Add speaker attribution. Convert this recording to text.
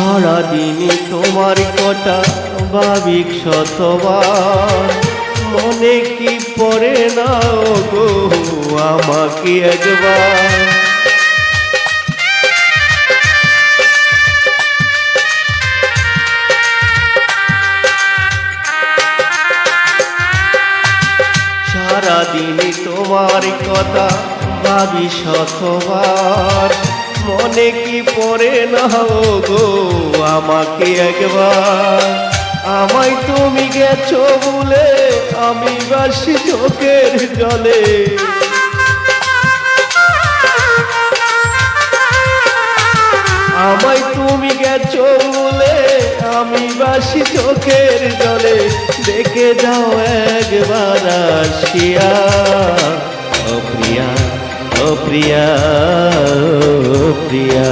Speaker 1: সারাদিনই তোমার কথা ভাবি শতবার, মনে কি পড়ে না গো আমাকে একবার। সারাদিনই তোমার কথা ভাবি শতবার, মনে কি পড়ে না গো আমাকে একবার। আমায় তুমি গেছো বলে আমি বাসি চোখের জলে, আমায় তুমি গেছো বলে আমি বাসি চোখের জলে। দেখে যাও একবার আসিয়া ও প্রিয়া, ও প্রিয়া, ও প্রিয়া।